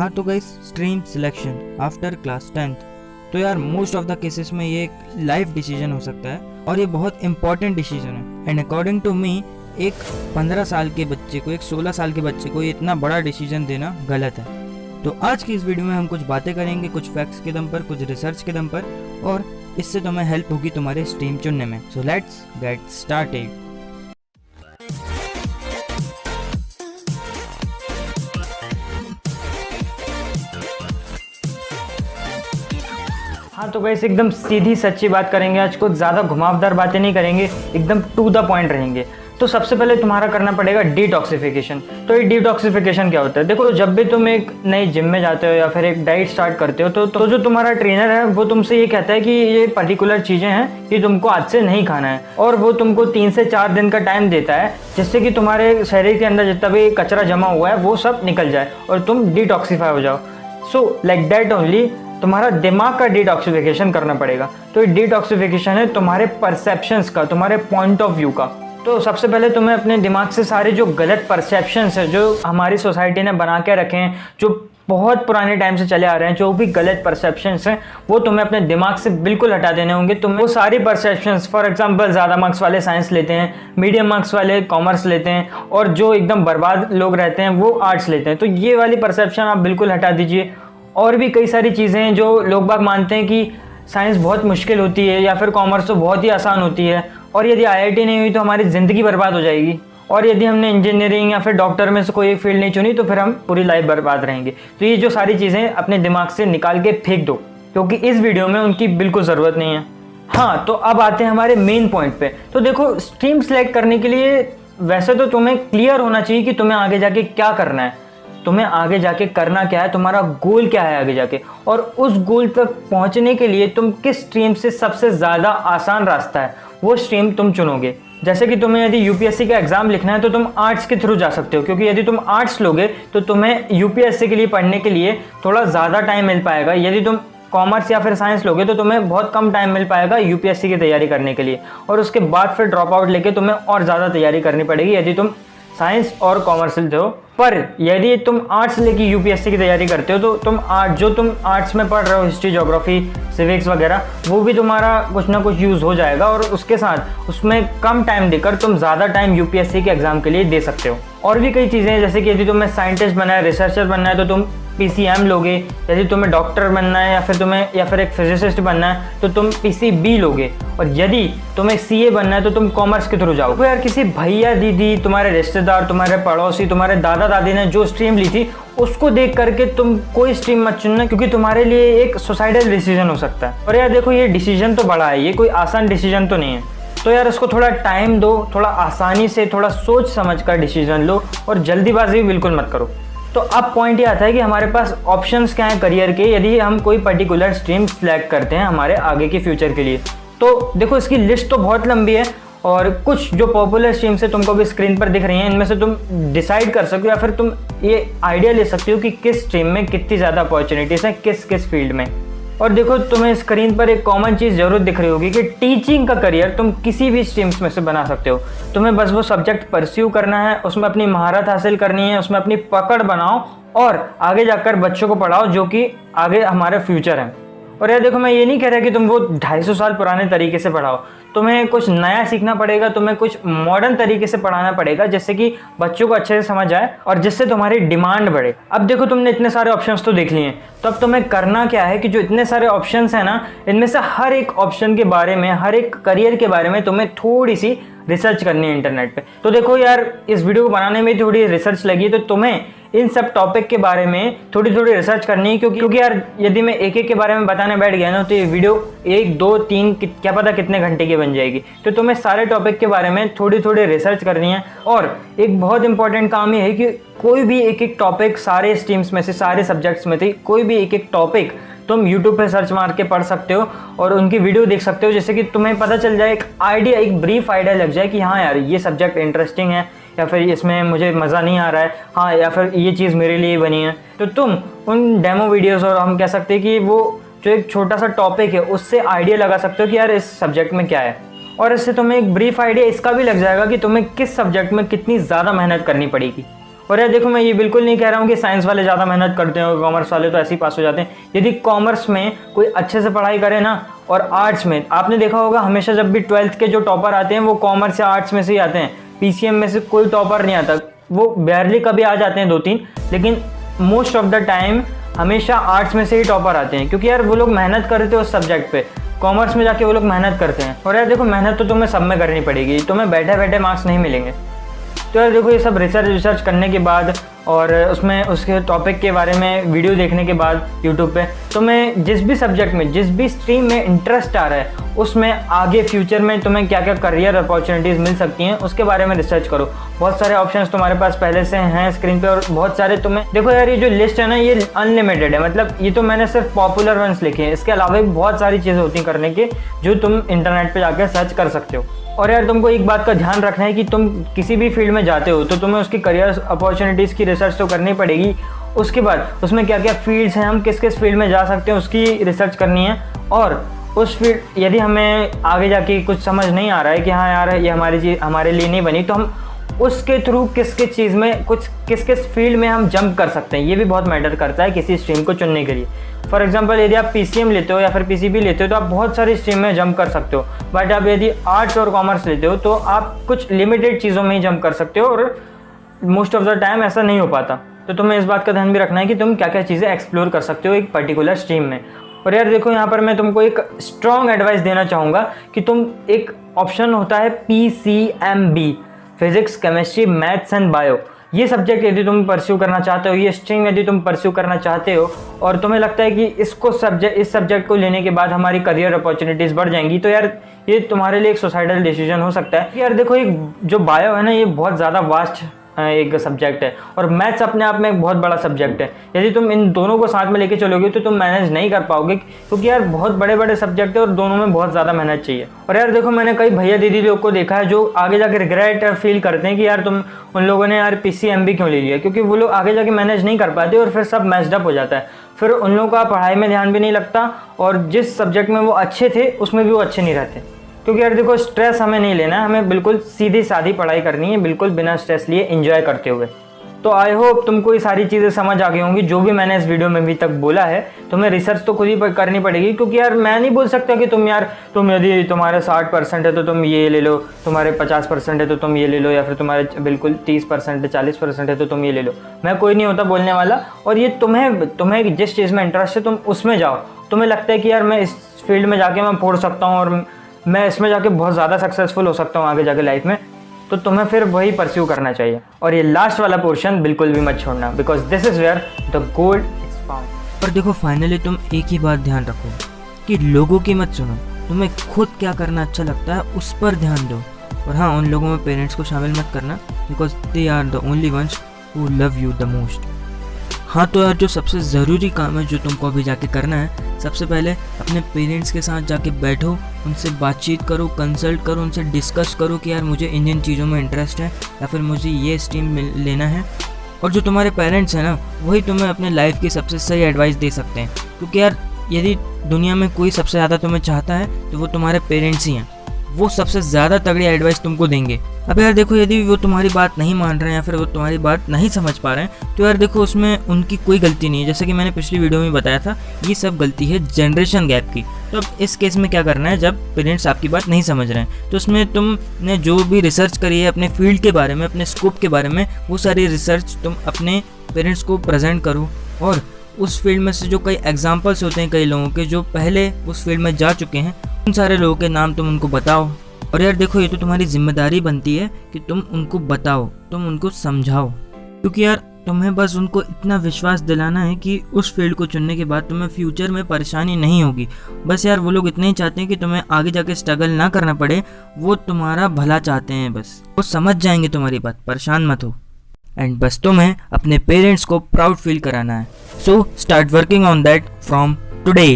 हाँ तो guys, stream selection after class 10th, तो यार मोस्ट ऑफ द केसेस में ये एक लाइफ डिसीजन हो सकता है और ये बहुत इंपॉर्टेंट डिसीजन है। एंड अकॉर्डिंग टू मी एक 15 साल के बच्चे को, एक 16 साल के बच्चे को ये इतना बड़ा डिसीजन देना गलत है। तो आज की इस वीडियो में हम कुछ बातें करेंगे, कुछ फैक्ट्स के दम पर, कुछ रिसर्च के दम पर, और इससे तुम्हें हेल्प होगी तुम्हारे स्ट्रीम चुनने में। So let's get started. हाँ तो वैसे एकदम सीधी सच्ची बात करेंगे आज, कुछ ज़्यादा घुमावदार बातें नहीं करेंगे, एकदम टू द पॉइंट रहेंगे। तो सबसे पहले तुम्हारा करना पड़ेगा डिटॉक्सिफिकेशन। तो ये डिटॉक्सिफिकेशन क्या होता है? देखो, जब भी तुम एक नई जिम में जाते हो या फिर एक डाइट स्टार्ट करते हो तो जो तुम्हारा ट्रेनर है वो तुमसे ये कहता है कि ये पर्टिकुलर चीज़ें हैं कि तुमको आज से नहीं खाना है, और वो तुमको 3 से 4 दिन का टाइम देता है जिससे कि तुम्हारे शरीर के अंदर जितना भी कचरा जमा हुआ है वो सब निकल जाए और तुम डिटॉक्सीफाई हो जाओ। सो लाइक दैट ओनली तुम्हारा दिमाग का डिटॉक्सिफिकेशन करना पड़ेगा। तो ये डिटॉक्सिफिकेशन है तुम्हारे परसेप्शंस का, तुम्हारे पॉइंट ऑफ व्यू का। तो सबसे पहले तुम्हें अपने दिमाग से सारे जो गलत परसेप्शंस है जो हमारी सोसाइटी ने बना के रखे हैं, जो बहुत पुराने टाइम से चले आ रहे हैं, जो भी गलत परसेप्शंस हैं वो तुम्हें अपने दिमाग से बिल्कुल हटा देने होंगे। तुम्हें वो सारी परसेप्शंस, फॉर एग्जांपल ज़्यादा मार्क्स वाले साइंस लेते हैं, मीडियम मार्क्स वाले कॉमर्स लेते हैं, और जो एकदम बर्बाद लोग रहते हैं वो आर्ट्स लेते हैं। तो ये वाली परसेप्शन आप बिल्कुल हटा दीजिए। और भी कई सारी चीज़ें हैं जो लोग बाग मानते हैं कि साइंस बहुत मुश्किल होती है या फिर कॉमर्स तो बहुत ही आसान होती है, और यदि आईआईटी नहीं हुई तो हमारी ज़िंदगी बर्बाद हो जाएगी, और यदि हमने इंजीनियरिंग या फिर डॉक्टर में से कोई एक फील्ड नहीं चुनी तो फिर हम पूरी लाइफ बर्बाद रहेंगे। तो ये जो सारी चीज़ें अपने दिमाग से निकाल के फेंक दो, क्योंकि इस वीडियो में उनकी बिल्कुल ज़रूरत नहीं है। हाँ, तो अब आते हैं हमारे मेन पॉइंट पे। तो देखो, स्ट्रीम सेलेक्ट करने के लिए वैसे तो तुम्हें क्लियर होना चाहिए कि तुम्हें आगे जाके क्या करना है, तुम्हें आगे जाके करना क्या है, तुम्हारा गोल क्या है आगे जाके, और उस गोल तक पहुंचने के लिए तुम किस स्ट्रीम से सबसे ज़्यादा आसान रास्ता है वो स्ट्रीम तुम चुनोगे। जैसे कि तुम्हें यदि यूपीएससी का एग्ज़ाम लिखना है तो तुम आर्ट्स के थ्रू जा सकते हो, क्योंकि यदि तुम आर्ट्स लोगे तो तुम्हें यूपीएससी के लिए पढ़ने के लिए थोड़ा ज़्यादा टाइम मिल पाएगा। यदि तुम कॉमर्स या फिर साइंस लोगे तो तुम्हें बहुत कम टाइम मिल पाएगा यूपीएससी की तैयारी करने के लिए, और उसके बाद फिर ड्रॉप आउट लेके तुम्हें और ज़्यादा तैयारी करनी पड़ेगी यदि तुम साइंस और कॉमर्स लेते हो। पर यदि तुम आर्ट्स लेके यूपीएससी की तैयारी करते हो तो तुम आर्ट्स में पढ़ रहे हो, हिस्ट्री, ज्योग्राफी, सिविक्स वगैरह, वो भी तुम्हारा कुछ ना कुछ यूज़ हो जाएगा, और उसके साथ उसमें कम टाइम देकर तुम ज़्यादा टाइम यूपीएससी के एग्ज़ाम के लिए दे सकते हो। और भी कई चीज़ें हैं, जैसे कि यदि तुम्हें साइंटिस्ट बनना है, रिसर्चर बनना है तो तुम पीसीएम लोगे, यदि तुम्हें डॉक्टर बनना है या फिर एक फिजिसिस्ट बनना है तो तुम पीसीबी लोगे, और यदि तुम्हें सीए बनना है तो तुम कॉमर्स के थ्रू जाओगे। यार किसी भैया दीदी, तुम्हारे रिश्तेदार, तुम्हारे पड़ोसी, तुम्हारे दादा दादी ने जो स्ट्रीम ली थी उसको देख करके तुम कोई स्ट्रीम मत चुनना, क्योंकि तुम्हारे लिए एक सुसाइडल डिसीजन हो सकता है। और यार देखो, ये डिसीजन तो बड़ा है, ये कोई आसान डिसीजन तो नहीं है। तो यार उसको थोड़ा टाइम दो, थोड़ा आसानी से, थोड़ा सोच समझ कर डिसीजन लो, और जल्दीबाजी बिल्कुल मत करो। तो अब पॉइंट ये आता है कि हमारे पास ऑप्शंस क्या हैं करियर के, यदि हम कोई पर्टिकुलर स्ट्रीम सेलेक्ट करते हैं हमारे आगे के फ्यूचर के लिए। तो देखो, इसकी लिस्ट तो बहुत लंबी है, और कुछ जो पॉपुलर स्ट्रीम्स है तुमको भी स्क्रीन पर दिख रही हैं, इनमें से तुम डिसाइड कर सकते हो या फिर तुम ये आइडिया ले सकते हो कि किस स्ट्रीम में कितनी ज़्यादा अपॉर्चुनिटीज़ हैं, किस किस फील्ड में। और देखो, तुम्हें स्क्रीन पर एक कॉमन चीज़ जरूर दिख रही होगी कि टीचिंग का करियर तुम किसी भी स्ट्रीम्स में से बना सकते हो। तुम्हें बस वो सब्जेक्ट परस्यू करना है, उसमें अपनी महारत हासिल करनी है, उसमें अपनी पकड़ बनाओ और आगे जाकर बच्चों को पढ़ाओ, जो कि आगे हमारे फ्यूचर हैं। और यार देखो, मैं ये नहीं कह रहा कि तुम वो 250 साल पुराने तरीके से पढ़ाओ, तुम्हें कुछ नया सीखना पड़ेगा, तुम्हें कुछ मॉडर्न तरीके से पढ़ाना पड़ेगा, जिससे कि बच्चों को अच्छे से समझ आए और जिससे तुम्हारी डिमांड बढ़े। अब देखो, तुमने इतने सारे ऑप्शंस तो देख लिए हैं, तो अब तुम्हें करना क्या है कि जो इतने सारे ऑप्शंस हैं ना, इनमें से हर एक ऑप्शन के बारे में, हर एक करियर के बारे में तुम्हें थोड़ी सी रिसर्च करनी है इंटरनेट पे। तो देखो यार, इस वीडियो को बनाने में थोड़ी रिसर्च लगी, तो तुम्हें इन सब टॉपिक के बारे में थोड़ी थोड़ी रिसर्च करनी है, क्योंकि यार यदि मैं एक एक के बारे में बताने बैठ गया ना तो ये वीडियो 1, 2, 3 क्या पता कितने घंटे की बन जाएगी। तो तुम्हें सारे टॉपिक के बारे में थोड़ी थोड़ी रिसर्च करनी है। और एक बहुत इंपॉर्टेंट काम ये है कि कोई भी एक एक टॉपिक, सारे स्ट्रीम्स में से, सारे सब्जेक्ट्स में से कोई भी एक एक टॉपिक तुम YouTube पे सर्च मार के पढ़ सकते हो और उनकी वीडियो देख सकते हो, जिससे कि तुम्हें पता चल जाए, एक आइडिया, एक ब्रीफ आइडिया लग जाए कि हाँ यार ये सब्जेक्ट इंटरेस्टिंग है, या फिर इसमें मुझे मज़ा नहीं आ रहा है, हाँ, या फिर ये चीज़ मेरे लिए बनी है। तो तुम उन डेमो वीडियोज़, और हम कह सकते हैं कि वो जो एक छोटा सा टॉपिक है उससे आइडिया लगा सकते हो कि यार इस सब्जेक्ट में क्या है, और इससे तुम्हें एक ब्रीफ आइडिया इसका भी लग जाएगा कि तुम्हें किस सब्जेक्ट में कितनी ज़्यादा मेहनत करनी पड़ेगी। और यार देखो, मैं ये बिल्कुल नहीं कह रहा हूँ कि साइंस वाले ज़्यादा मेहनत करते हैं और कॉमर्स वाले तो ऐसे ही पास हो जाते हैं। यदि कॉमर्स में कोई अच्छे से पढ़ाई करे ना, और आर्ट्स में आपने देखा होगा हमेशा जब भी 12th के जो टॉपर आते हैं वो कॉमर्स या आर्ट्स में से ही आते हैं। पीसीएम में से कोई टॉपर नहीं आता, वो बैरली कभी आ जाते हैं 2-3, लेकिन मोस्ट ऑफ द टाइम हमेशा आर्ट्स में से ही टॉपर आते हैं, क्योंकि यार वो लोग मेहनत करते हैं उस सब्जेक्ट पे। कॉमर्स में जाके वो लोग मेहनत करते हैं। और यार देखो, मेहनत तो तुम्हें सब में करनी पड़ेगी, तुम्हें बैठे बैठे मार्क्स नहीं मिलेंगे। तो यार देखो, ये सब रिसर्च करने के बाद और उसमें उसके टॉपिक के बारे में वीडियो देखने के बाद यूट्यूब पे, तुम्हें जिस भी सब्जेक्ट में, जिस भी स्ट्रीम में इंटरेस्ट आ रहा है उसमें आगे फ्यूचर में तुम्हें क्या क्या करियर अपॉर्चुनिटीज़ मिल सकती हैं उसके बारे में रिसर्च करो। बहुत सारे ऑप्शंस तुम्हारे पास पहले से हैं स्क्रीन पे, और बहुत सारे तुम्हें देखो यार, ये जो लिस्ट है ना ये अनलिमिटेड है। मतलब ये तो मैंने सिर्फ पॉपुलर वंस लिखे हैं, इसके अलावा भी बहुत सारी चीज़ें होती हैं करने की जो तुम इंटरनेट पर जाकर सर्च कर सकते हो। और यार तुमको एक बात का ध्यान रखना है कि तुम किसी भी फील्ड में जाते हो तो तुम्हें उसकी करियर अपॉर्चुनिटीज़ की रिसर्च तो करनी पड़ेगी। उसके बाद उसमें क्या क्या फील्ड्स हैं, हम किस किस फील्ड में जा सकते हैं उसकी रिसर्च करनी है। और उस फील्ड, यदि हमें आगे जाके कुछ समझ नहीं आ रहा है कि हाँ यार ये हमारे लिए नहीं बनी, तो हम उसके थ्रू किस किस चीज़ में, किस किस फील्ड में हम जंप कर सकते हैं, ये भी बहुत मैटर करता है किसी स्ट्रीम को चुनने के लिए। फॉर एग्जांपल, यदि आप पीसीएम लेते हो या फिर पीसीबी लेते हो तो आप बहुत सारी स्ट्रीम में जंप कर सकते हो, बट आप यदि आर्ट्स और कॉमर्स लेते हो तो आप कुछ लिमिटेड चीज़ों में ही जंप कर सकते हो, और मोस्ट ऑफ द टाइम ऐसा नहीं हो पाता। तो तुम्हें इस बात का ध्यान भी रखना है कि तुम क्या क्या चीज़ें एक्सप्लोर कर सकते हो एक पर्टिकुलर स्ट्रीम में। और यार देखो, यहाँ पर मैं तुमको एक स्ट्रॉन्ग एडवाइस देना चाहूँगा कि तुम, एक ऑप्शन होता है PCMB, physics, chemistry, maths and bio. ये सब्जेक्ट यदि तुम परस्यू करना चाहते हो, ये स्ट्रीम यदि तुम परस्यू करना चाहते हो और तुम्हें लगता है कि इस सब्जेक्ट को लेने के बाद हमारी करियर अपॉर्चुनिटीज़ बढ़ जाएंगी, तो यार ये तुम्हारे लिए एक सुसाइडल डिसीजन हो सकता है। यार देखो, एक जो बायो है ना, ये बहुत ज़्यादा वास्ट एक सब्जेक्ट है, और मैथ्स अपने आप में एक बहुत बड़ा सब्जेक्ट है। यदि तुम इन दोनों को साथ में लेके चलोगे तो तुम मैनेज नहीं कर पाओगे, क्योंकि यार बहुत बड़े बड़े सब्जेक्ट है और दोनों में बहुत ज़्यादा मेहनत चाहिए। और यार देखो, मैंने कई भैया दीदी लोग को देखा है जो आगे जाके रिग्रेट फील करते हैं कि यार उन लोगों ने यार PCMB क्यों ले लिया, क्योंकि वो लोग आगे जाके मैनेज नहीं कर पाते और फिर सब मैस्ड अप हो जाता है। फिर उन लोगों का पढ़ाई में ध्यान भी नहीं लगता, और जिस सब्जेक्ट में वो अच्छे थे उसमें भी वो अच्छे नहीं रहते। क्योंकि यार देखो, स्ट्रेस हमें नहीं लेना है, हमें बिल्कुल सीधी सादी पढ़ाई करनी है, बिल्कुल बिना स्ट्रेस लिए एंजॉय करते हुए। तो आई होप तुमको ये सारी चीज़ें समझ आ गई होंगी जो भी मैंने इस वीडियो में अभी तक बोला है। तुम्हें रिसर्च तो खुद ही करनी पड़ेगी, क्योंकि यार मैं नहीं बोल सकता कि तुम यदि तुम्हारे 60% है तो तुम ये ले लो, तुम्हारे 50% है तो तुम ये ले लो, या फिर तुम्हारे बिल्कुल 30% है, 40% है तो तुम ये ले लो। मैं कोई नहीं होता बोलने वाला, और ये तुम्हें जिस चीज़ में इंटरेस्ट है तुम उसमें जाओ। तुम्हें लगता है कि यार मैं इस फील्ड में जाके मैं फोड़ सकता हूँ और मैं इसमें जाके बहुत ज़्यादा सक्सेसफुल हो सकता हूँ आगे जाके लाइफ में, तो तुम्हें फिर वही परस्यू करना चाहिए। और ये लास्ट वाला पोर्शन बिल्कुल भी मत छोड़ना, because this is where the gold is found. पर देखो, फाइनली तुम एक ही बात ध्यान रखो कि लोगों की मत सुनो, तुम्हें खुद क्या करना अच्छा लगता है उस पर ध्यान दो। और हाँ, उन लोगों में पेरेंट्स को शामिल मत करना, because they are the only ones who love you the most. हाँ, तो यार जो सबसे ज़रूरी काम है जो तुमको अभी जाके करना है, सबसे पहले अपने पेरेंट्स के साथ जाके बैठो, उनसे बातचीत करो, कंसल्ट करो, उनसे डिस्कस करो कि यार मुझे इन चीज़ों में इंटरेस्ट है या फिर मुझे ये स्ट्रीम लेना है। और जो तुम्हारे पेरेंट्स हैं ना, वही तुम्हें अपने लाइफ की सबसे सही एडवाइस दे सकते हैं, क्योंकि यार यदि दुनिया में कोई सबसे ज़्यादा तुम्हें चाहता है तो वो तुम्हारे पेरेंट्स ही हैं। वो सबसे ज़्यादा तगड़ी एडवाइस तुमको देंगे। अब यार देखो, यदि वो तुम्हारी बात नहीं मान रहे हैं या फिर वो तुम्हारी बात नहीं समझ पा रहे हैं, तो यार देखो उसमें उनकी कोई गलती नहीं है। जैसे कि मैंने पिछली वीडियो में बताया था, ये सब गलती है जनरेशन गैप की। तो अब इस केस में क्या करना है, जब पेरेंट्स आपकी बात नहीं समझ रहे हैं तो उसमें तुमने जो भी रिसर्च करी है अपने फील्ड के बारे में, अपने स्कोप के बारे में, वो सारी रिसर्च तुम अपने पेरेंट्स को प्रेजेंट करो। और उस फील्ड में से जो कई एग्जाम्पल्स होते हैं कई लोगों के जो पहले उस फील्ड में जा चुके हैं, उन सारे लोगों के नाम तुम उनको बताओ। और यार देखो, ये तो तुम्हारी जिम्मेदारी बनती है कि तुम उनको बताओ, तुम उनको समझाओ, क्योंकि यार तुम्हें बस उनको इतना विश्वास दिलाना है कि उस फील्ड को चुनने के बाद तुम्हें फ्यूचर में परेशानी नहीं होगी। बस यार वो लोग इतना ही चाहते हैं कि तुम्हें आगे जाके स्ट्रगल ना करना पड़े, वो तुम्हारा भला चाहते हैं, बस वो समझ जाएंगे तुम्हारी बात, परेशान मत हो। एंड बस तुम्हें अपने पेरेंट्स को प्राउड फील कराना है। So start working on that from today.